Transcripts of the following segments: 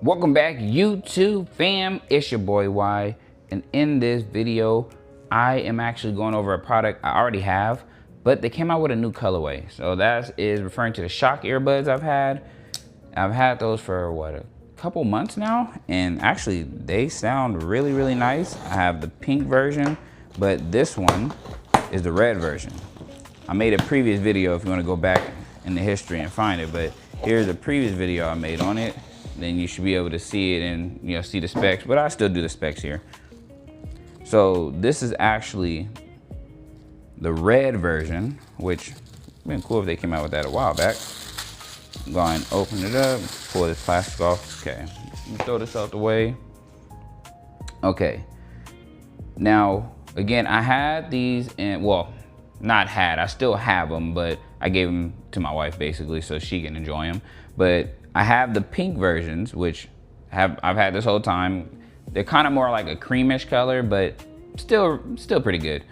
Welcome back, YouTube fam. It's your boy Y, and in this video I am actually going over a product I already have, but they came out with a new colorway. So that is referring to the Shokz earbuds I've had those for what, a couple months now, and actually they sound really nice. I have the pink version, but this one is the red version. I made a previous video if you want to go back in the history and find it, but here's a previous video I made on it. Then you should be able to see it and see the specs, but I still do the specs here. So this is actually the red version, which would have been cool if they came out with that a while back. Go ahead and open it up, pull this plastic off. Okay, throw this out the way. Okay, now again, I had these in, well, not had, I still have them, but I gave them to my wife basically so she can enjoy them. But I have the pink versions, which I've had this whole time. They're kind of more like a creamish color, but still pretty good.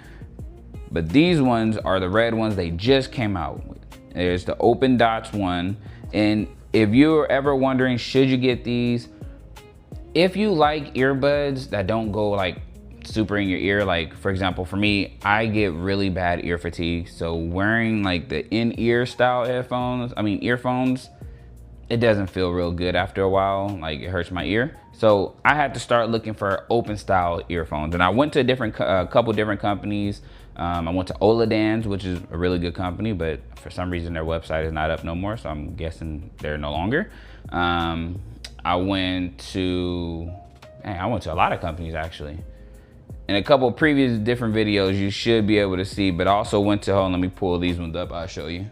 But these ones are the red ones they just came out with. There's the Open Dots One. And if you're ever wondering, should you get these? If you like earbuds that don't go like super in your ear, like for example, for me, I get really bad ear fatigue. So wearing like the in-ear style earphones, it doesn't feel real good after a while. Like it hurts my ear. So I had to start looking for open style earphones, and I went to a couple different companies. I went to Oladan's, which is a really good company, but for some reason their website is not up no more, so I'm guessing they're no longer. I went to a lot of companies actually. In a couple previous different videos you should be able to see, but I also went to, hold on, let me pull these ones up, I'll show you.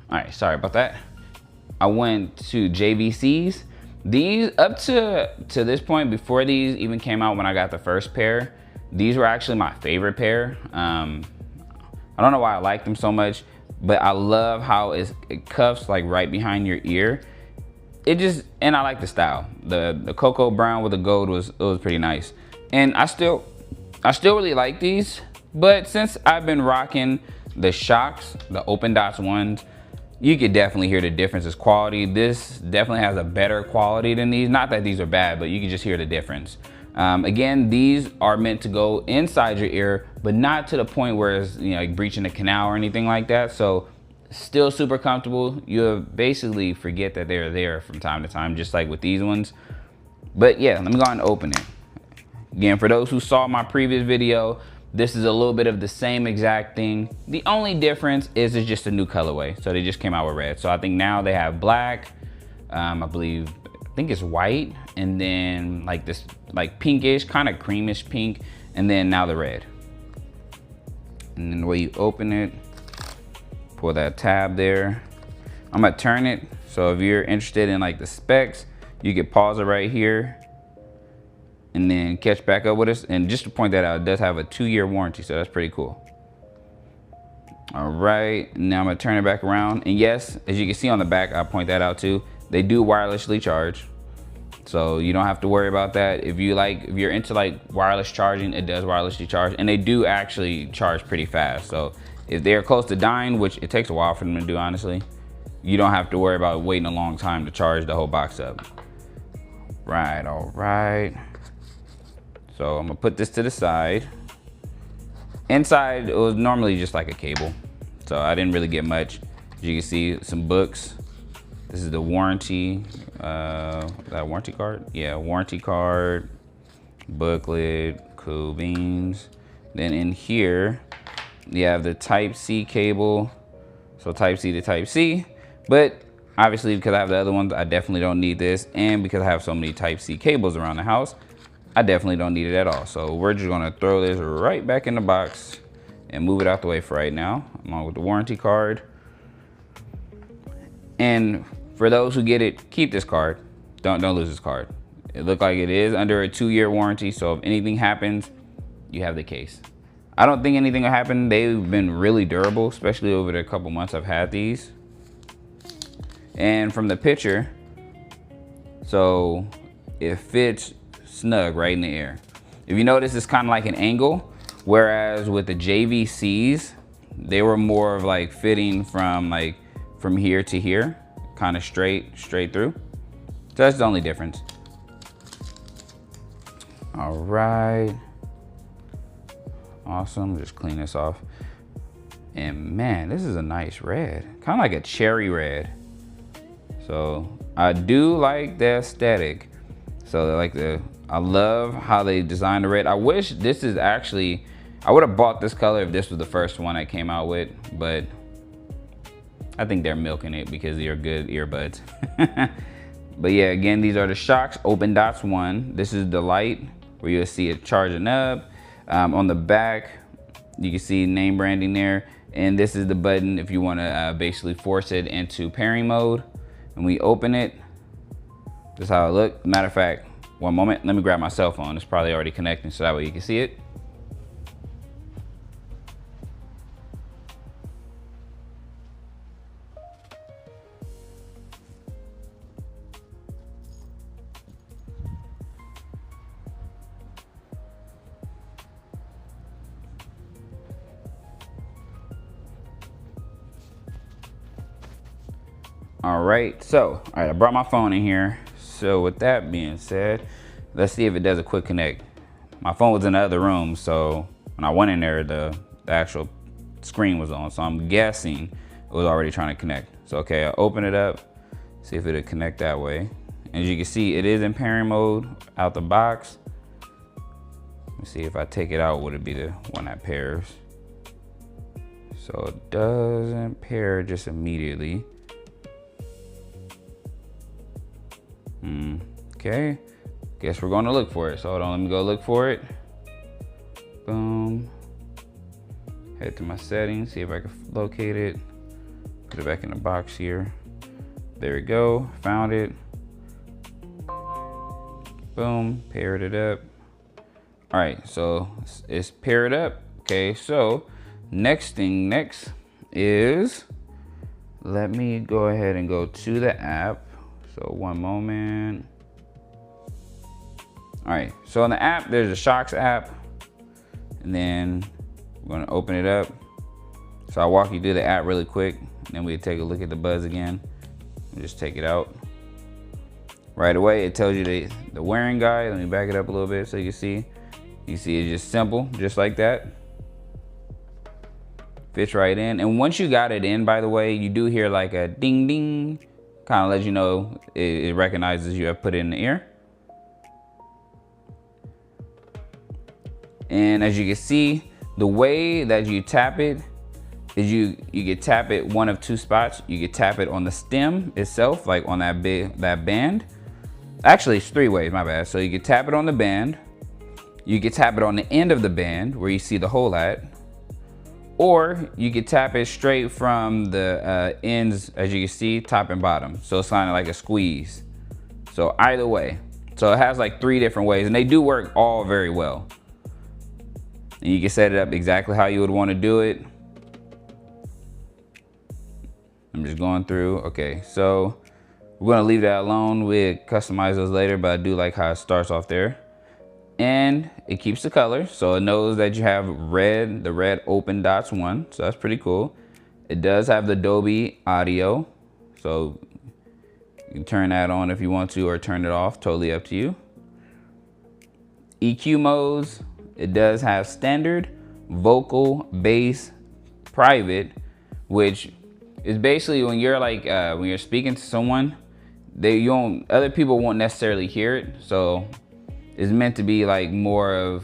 All right, sorry about that. I went to JVC's. These, up to this point, before these even came out when I got the first pair, these were actually my favorite pair. I don't know why I like them so much, but I love how it cuffs like right behind your ear. And I like the style. The cocoa brown with the gold was pretty nice. And I still really like these, but since I've been rocking the Shokz, the Open Dots ones, you could definitely hear the difference in quality. This definitely has a better quality than these. Not that these are bad, but you can just hear the difference. Again, these are meant to go inside your ear, but not to the point where it's like breaching the canal or anything like that. So still super comfortable. You'll basically forget that they're there from time to time, just like with these ones. But yeah, let me go ahead and open it. Again, for those who saw my previous video, this is a little bit of the same exact thing. The only difference is it's just a new colorway. So they just came out with red. So I think now they have black, I think it's white, and then like this like pinkish, kind of creamish pink, and then now the red. And then the way you open it, pull that tab there. I'm gonna turn it, so if you're interested in like the specs, you can pause it right here and then catch back up with us. And just to point that out, it does have a 2-year warranty, so that's pretty cool. All right, now I'm gonna turn it back around. And yes, as you can see on the back, I'll point that out too, they do wirelessly charge. So you don't have to worry about that. If you're into like wireless charging, it does wirelessly charge, and they do actually charge pretty fast. So if they're close to dying, which it takes a while for them to do, honestly, you don't have to worry about waiting a long time to charge the whole box up. Right, all right. So I'm gonna put this to the side. Inside, it was normally just like a cable, so I didn't really get much. As you can see, some books. This is the warranty, that warranty card? Yeah, warranty card, booklet, cool beans. Then in here, you have the Type-C cable. So Type-C to Type-C, but obviously because I have the other ones, I definitely don't need this. And because I have so many Type-C cables around the house, I definitely don't need it at all. So we're just gonna throw this right back in the box and move it out the way for right now. I'm on with the warranty card. And for those who get it, keep this card. Don't lose this card. It looked like it is under a 2-year warranty, so if anything happens, you have the case. I don't think anything will happen. They've been really durable, especially over the couple months I've had these. And from the picture, so it fits snug right in the ear. If you notice, it's kind of like an angle, whereas with the JVCs, they were more of like fitting from here to here, kind of straight through. So that's the only difference. All right, awesome. Just clean this off. And man, this is a nice red, kind of like a cherry red. So I do like the aesthetic. So I love how they designed the red. I wish this is actually, I would have bought this color if this was the first one I came out with, but I think they're milking it because they're good earbuds. But yeah, again, these are the Shokz Open Dots One. This is the light where you'll see it charging up. On the back, you can see name branding there. And this is the button if you want to basically force it into pairing mode. And we open it, this is how it looks. Matter of fact, one moment, let me grab my cell phone. It's probably already connecting so that way you can see it. All right, I brought my phone in here. So with that being said, let's see if it does a quick connect. My phone was in the other room, so when I went in there, the actual screen was on. So I'm guessing it was already trying to connect. So okay, I'll open it up, see if it'll connect that way. As you can see, it is in pairing mode out the box. Let me see if I take it out, would it be the one that pairs? So it doesn't pair just immediately. Okay, guess we're going to look for it. So hold on, let me go look for it. Boom. Head to my settings, see if I can locate it. Put it back in the box here. There we go, found it. Boom, paired it up. All right, so it's paired up. Okay, so next is, let me go ahead and go to the app. So one moment. All right, so in the app, there's a Shokz app, and then we're gonna open it up. So I'll walk you through the app really quick, and then we take a look at the buzz again, and just take it out. Right away, it tells you the wearing guide. Let me back it up a little bit so you can see. You see it's just simple, just like that. Fits right in, and once you got it in, by the way, you do hear like a ding ding, kind of lets you know it recognizes you have put it in the ear. And as you can see, the way that you tap it is you can tap it one of two spots. You can tap it on the stem itself, like on that band. Actually, it's three ways, my bad. So you can tap it on the band, you can tap it on the end of the band where you see the hole at, or you can tap it straight from the ends, as you can see, top and bottom. So it's kind of like a squeeze. So either way. So it has like three different ways, and they do work all very well. And you can set it up exactly how you would want to do it. I'm just going through. Okay, so we're gonna leave that alone. We'll customize those later, but I do like how it starts off there. And it keeps the color, so it knows that you have red, the red Open Dots One, so that's pretty cool. It does have the Dolby audio, so you can turn that on if you want to, or turn it off, totally up to you. EQ modes, it does have standard, vocal, bass, private, which is basically when you're like when you're speaking to someone, other people won't necessarily hear it, so it's meant to be like more of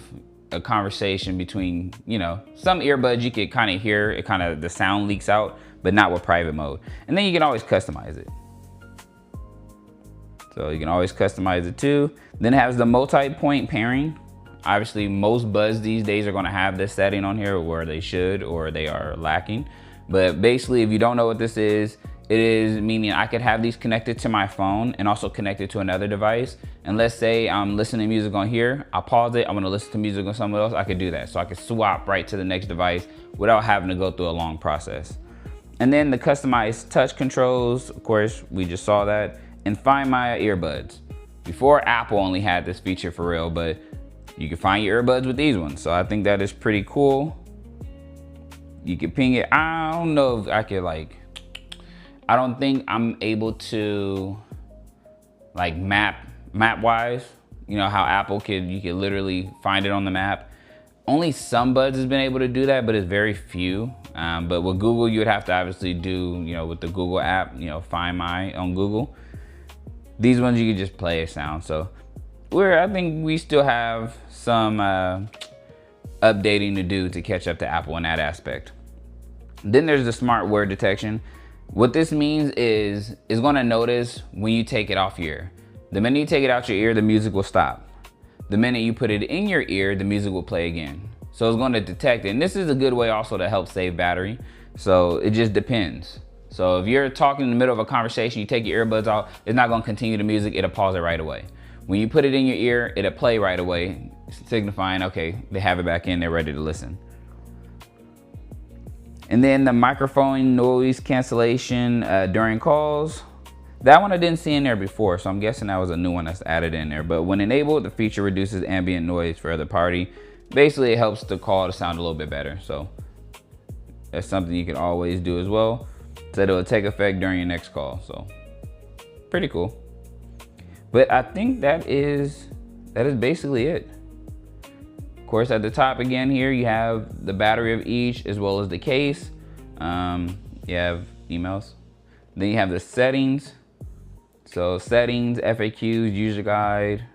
a conversation between, you know, some earbuds you can kind of hear it, kind of the sound leaks out, but not with private mode. And then you can always customize it. So you can always customize it too. Then it has the multi-point pairing. Obviously, most buds these days are gonna have this setting on here, where they should, or they are lacking. But basically, if you don't know what this is, it is meaning I could have these connected to my phone and also connected to another device. And let's say I'm listening to music on here, I'll pause it, I'm gonna listen to music on somewhere else, I could do that. So I could swap right to the next device without having to go through a long process. And then the customized touch controls, of course, we just saw that. And Find My earbuds. Before, Apple only had this feature for real, but you can find your earbuds with these ones. So I think that is pretty cool. You can ping it. I don't know if I could like, I don't think I'm able to like map wise. You know how Apple you could literally find it on the map. Only some buds has been able to do that, but it's very few. But with Google, you would have to obviously do, you know, with the Google app, you know, Find My on Google. These ones you can just play a sound. So I think we still have some updating to do to catch up to Apple in that aspect. Then there's the smart word detection. What this means is it's gonna notice when you take it off your ear. The minute you take it out your ear, the music will stop. The minute you put it in your ear, the music will play again. So it's going to detect it. And this is a good way also to help save battery. So it just depends. So if you're talking in the middle of a conversation, you take your earbuds out, it's not going to continue the music, it'll pause it right away. When you put it in your ear, it'll play right away, signifying, okay, they have it back in, they're ready to listen. And then the microphone noise cancellation during calls. That one I didn't see in there before, so I'm guessing that was a new one that's added in there. But when enabled, the feature reduces ambient noise for the party. Basically, it helps the call to sound a little bit better. So that's something you can always do as well. So it'll take effect during your next call. So pretty cool. But I think that is basically it. Of course, at the top again here, you have the battery of each as well as the case. You have emails. Then you have the settings. So settings, FAQs, user guide,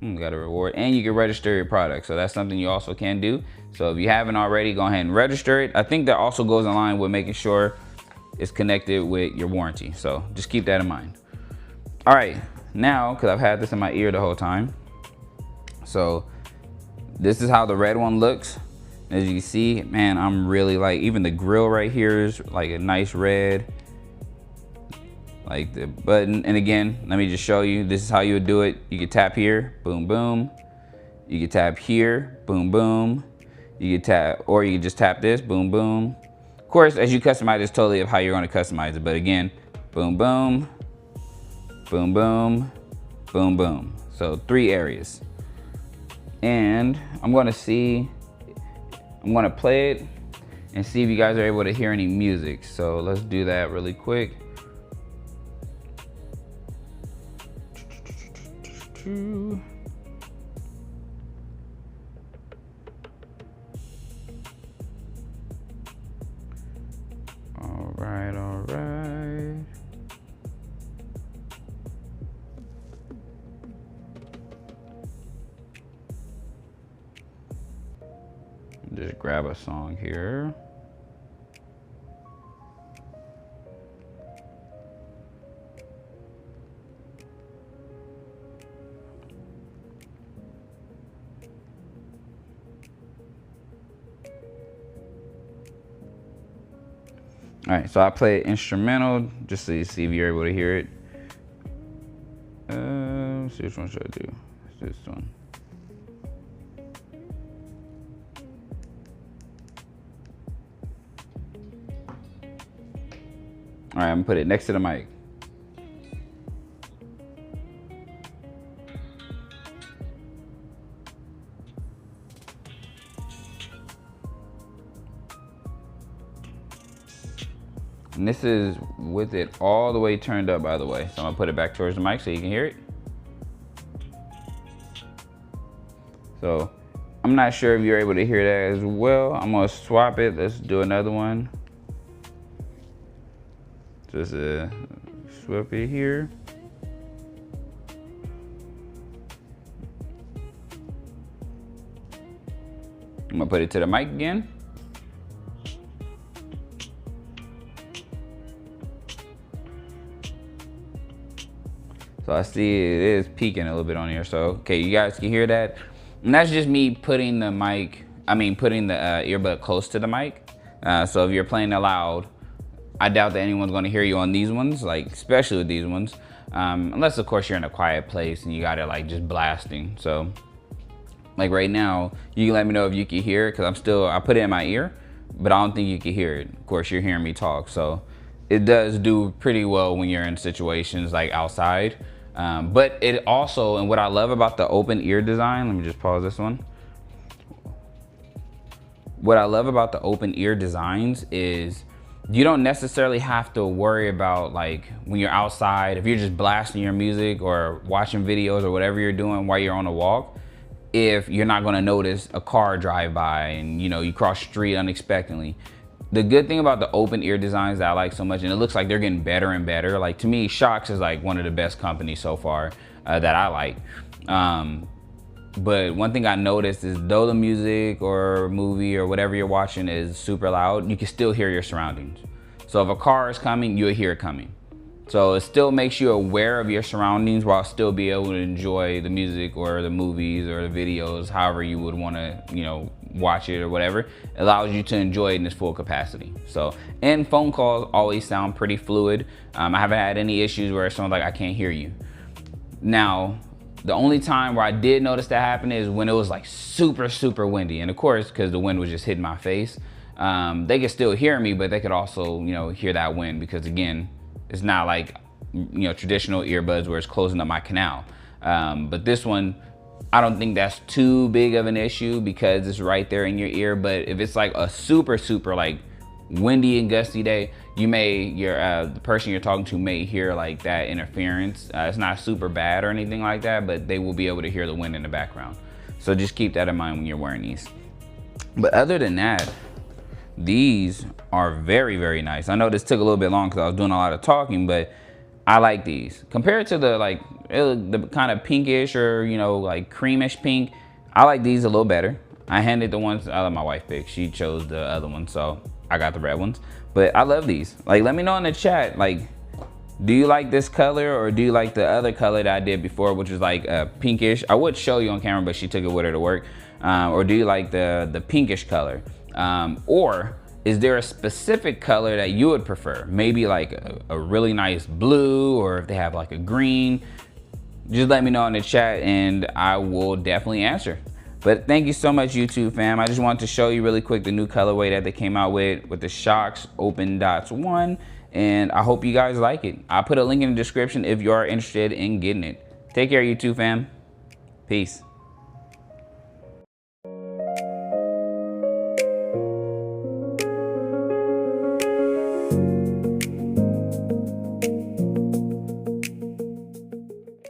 got a reward, and you can register your product. So that's something you also can do. So if you haven't already, go ahead and register it. I think that also goes in line with making sure it's connected with your warranty. So just keep that in mind. All right, now, because I've had this in my ear the whole time. So this is how the red one looks. As you can see, man, I'm really like, even the grill right here is like a nice red. Like the button, and again, let me just show you, this is how you would do it. You can tap here, boom, boom. You can tap here, boom, boom. You can tap, or you can just tap this, boom, boom. Of course, as you customize, it's totally of how you're gonna customize it. But again, boom, boom, boom, boom, boom, boom. So 3 areas. And I'm gonna play it and see if you guys are able to hear any music. So let's do that really quick. All right, all right. Just grab a song here. All right, so I play instrumental just so you see if you're able to hear it. Let's see which one should I do? It's this one. All right, I'm gonna put it next to the mic. And this is with it all the way turned up, by the way. So I'm gonna put it back towards the mic so you can hear it. So I'm not sure if you're able to hear that as well. I'm gonna swap it. Let's do another one. Just swap it here. I'm gonna put it to the mic again. So I see it is peaking a little bit on here. So, okay, you guys can hear that. And that's just me putting the earbud close to the mic. So if you're playing it loud, I doubt that anyone's gonna hear you on these ones, like especially with these ones. Unless of course you're in a quiet place and you got it like just blasting. So like right now, you can let me know if you can hear it, cause I put it in my ear, but I don't think you can hear it. Of course you're hearing me talk. So it does do pretty well when you're in situations like outside. But it also, and what I love about the open ear design, let me just pause this one. What I love about the open ear designs is you don't necessarily have to worry about, like, when you're outside, if you're just blasting your music or watching videos or whatever you're doing while you're on a walk, if you're not gonna notice a car drive by and you cross the street unexpectedly. The good thing about the open ear designs that I like so much, and it looks like they're getting better and better. Like, to me, Shokz is like one of the best companies so far that I like. But one thing I noticed is, though the music or movie or whatever you're watching is super loud, you can still hear your surroundings. So if a car is coming, you'll hear it coming. So it still makes you aware of your surroundings while still be able to enjoy the music or the movies or the videos, however you would want to, watch it or whatever. It allows you to enjoy it in its full capacity. So, and phone calls always sound pretty fluid. I haven't had any issues where someone's like, I can't hear you. Now, the only time where I did notice that happen is when it was like super, super windy. And of course, because the wind was just hitting my face, they could still hear me, but they could also, hear that wind, because again, it's not like, traditional earbuds where it's closing up my canal. But this one, I don't think that's too big of an issue because it's right there in your ear. But if it's like a super, super like windy and gusty day, the person you're talking to may hear like that interference. It's not super bad or anything like that, but they will be able to hear the wind in the background. So just keep that in mind when you're wearing these. But other than that, these are very, very nice. I know this took a little bit long because I was doing a lot of talking, but I like these. Compared to the kind of pinkish or, like creamish pink, I like these a little better. I handed the ones I let my wife pick. She chose the other one, so I got the red ones. But I love these. Like, let me know in the chat, like, do you like this color or do you like the other color that I did before, which is like pinkish? I would show you on camera, but she took it with her to work. Or do you like the pinkish color? Or is there a specific color that you would prefer? Maybe like a really nice blue, or if they have like a green. Just let me know in the chat and I will definitely answer. But thank you so much, YouTube fam. I just wanted to show you really quick the new colorway that they came out with the Shokz Open Dots One, and I hope you guys like it. I'll put a link in the description if you are interested in getting it. Take care, YouTube fam. Peace.